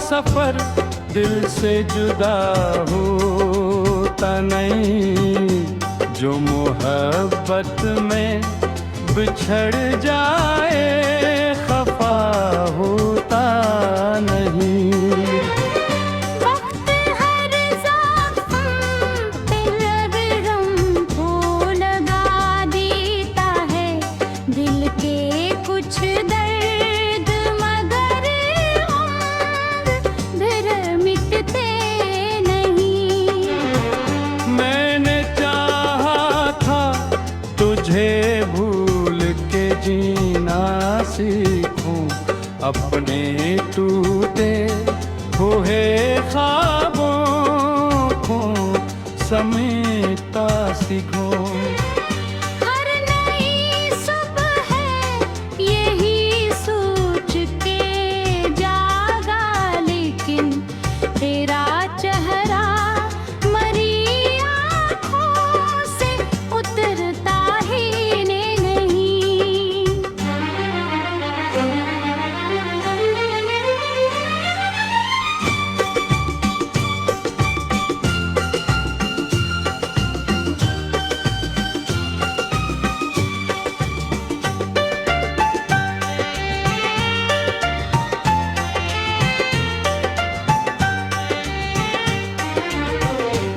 सफर दिल से जुदा होता नहीं, जो मोहब्बत में बिछड़ जाए खफा होता नहीं। वक्त हर ज़ख्म पे रगरम को लगा देता है, दिल के कुछ दर्द मगर फिर मिटते नहीं। मैंने चाहा था तुझे भूल के जीना सीखूं, अपने टूटे हुए ख्वाबों को समेटता सीखूं। हर नई सुबह है यही सोच के जागा, लेकिन तेरा चेहरा मरी आँखों से उतरता ही नहीं।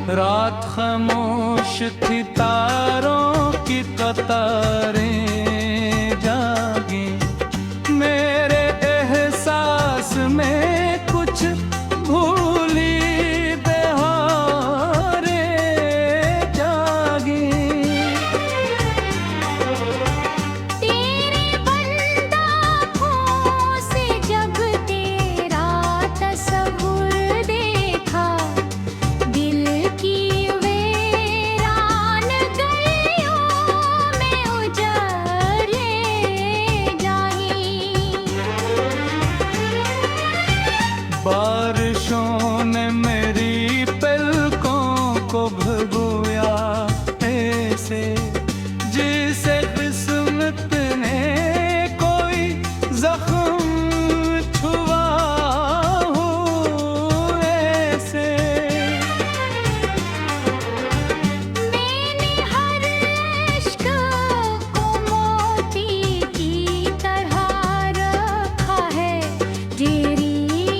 रात खामोश थी, तारों की कतारें जागी, मेरे एहसास में कुछ भूली बहारें जागी। तेरे बंद आँखों से जब तेरा तस्वुर देखा, दिल की वीरान गलियों में उजाले जाई। बारिशों ने मेरी पलकों को भिगोया ऐसे, जिसे किस्मत ने कोई जख्म छुआ हो ऐसे। मैंने हर इश्क को मोती की तरह रखा है, तेरी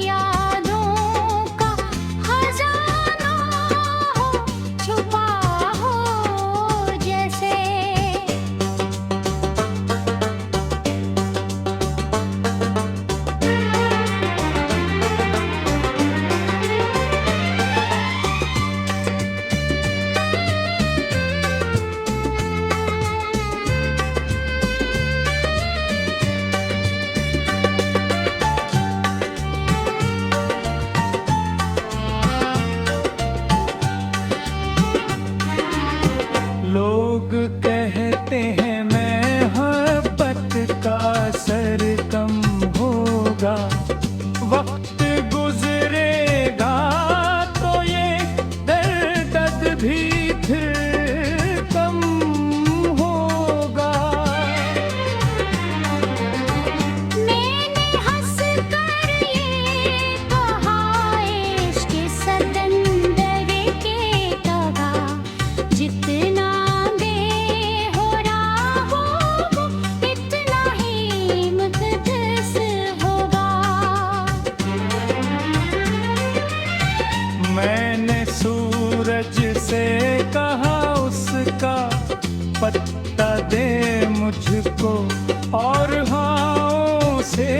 यादों का खजाना हो छुपा हो जैसे। लोग कहते हैं मोहब्बत का असर कम होगा, वक्त गुजरेगा तो ये दर्द भी फिर कम होगा। मैंने हंस कर ये कहा, इश्क सतंदर के कहा, जितना बेहोरा हो वो इतना ही मुक़द्दस होगा। मैंने सूरज से कहा उसका पत्ता दे मुझको, और हाओं से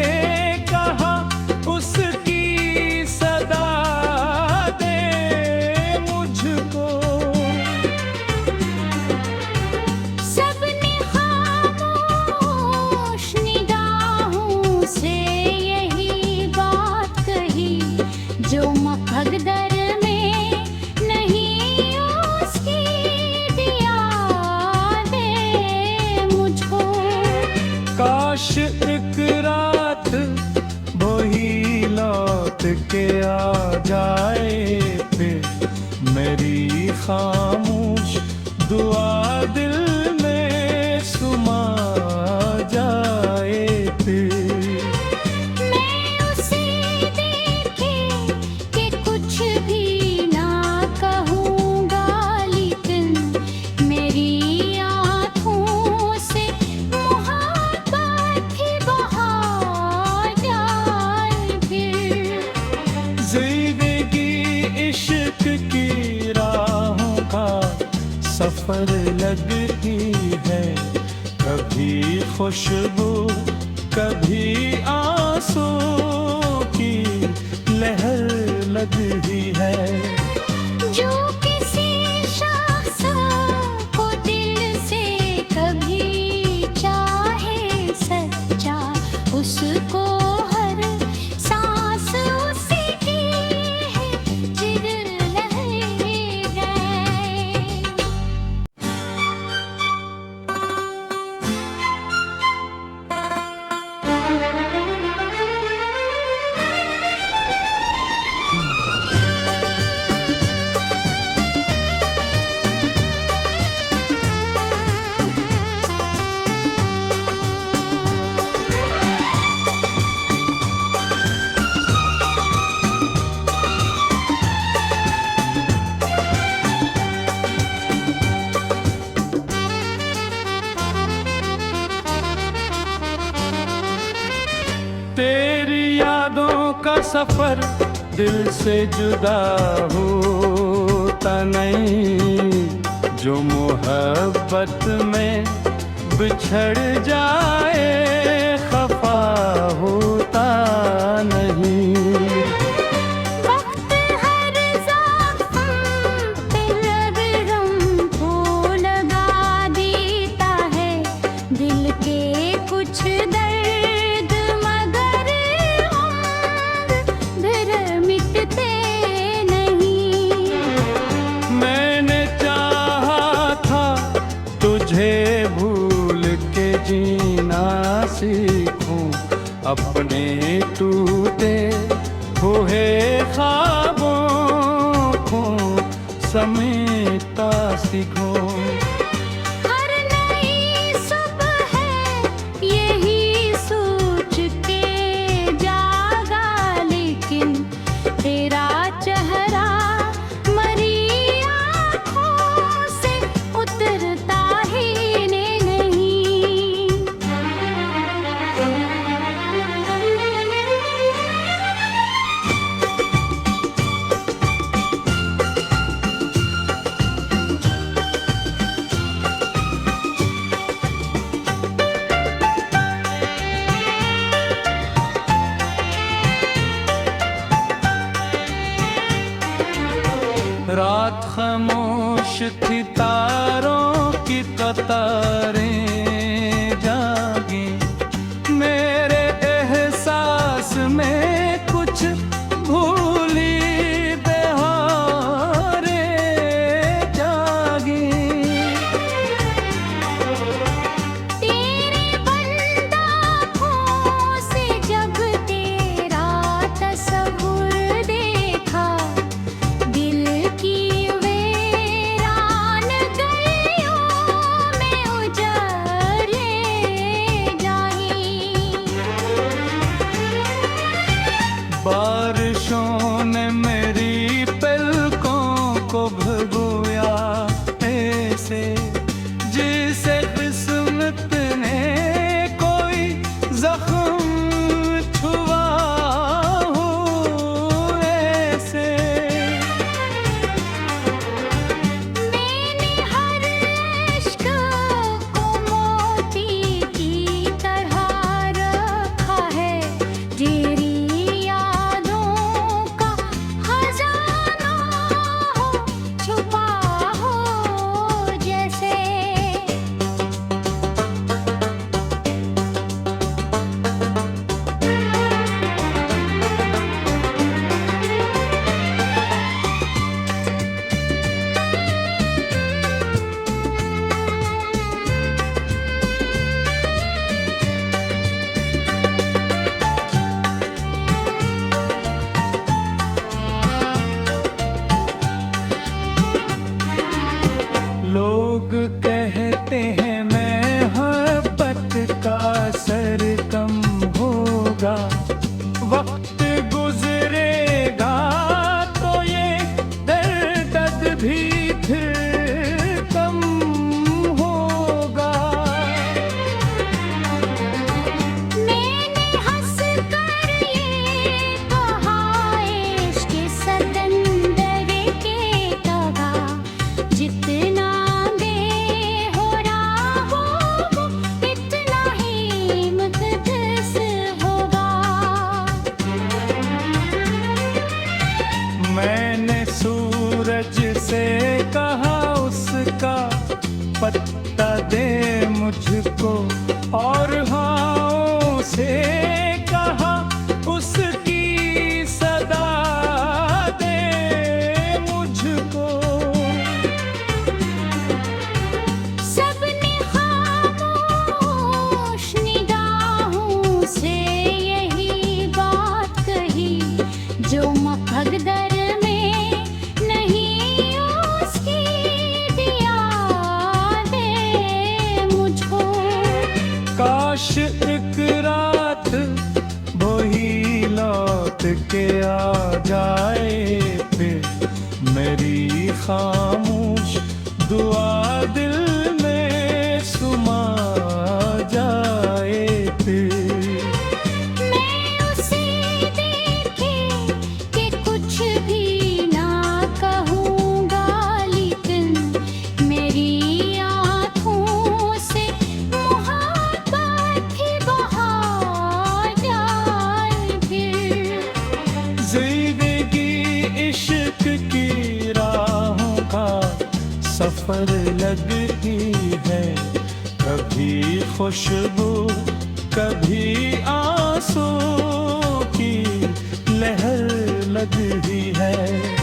कहा उसकी सदा दे मुझको। सबने खामोश निगाहों से यही बात कही, जो मकदर में नहीं उसकी दिया दे मुझको। काश एक रात वही लौट के आ जाए, फिर मेरी खामोश दुआ दिल में सुमा जाए फिर। मैं उसे देखे सफर लगती है, कभी खुशबू कभी आंसू की लहर लगती है। जो किसी शख्स को दिल से कभी चाहे सच्चा, उसको हर सांस उसी की है चिर लहरे गए। तेरी यादों का सफर दिल से जुदा होता नहीं, जो मोहब्बत में बिछड़ जाए खफा होता नहीं। वक्त हर ज़ख्म पे रगरम को लगा देता है, दिल के कुछ दर्द मगर फिर मिटते नहीं। मैंने चाहा था तुझे भूल के जीना सीखूं, अपने टूटे हुए ख्वाबों को समेटता सीखूं। हर नई सुबह यही सोच के जागा, लेकिन तेरा चेहरा मरी आँखों से उतरता ही नहीं। रात खामोश थी, तारों की कतारें जागी, मेरे एहसास में कुछ भूली बहारें जागी। तेरे बंद आँखों से जब तेरा तस्वुर देखा, दिल की वीरान गलियों में उजाला एक रात वही लौट के आ जाए फिर, मेरी खामोश दुआ दिल में सुमा जाए फिर। मैं उसे देखे कि कुछ भी ना कहूँगा, लेकिन मेरी आँखों से मोहब्बत ही बहा जाए फिर। जिंदगी इश्क की राहों का सफर लगती है, कभी खुशबू कभी आंसू की लहर लगती है।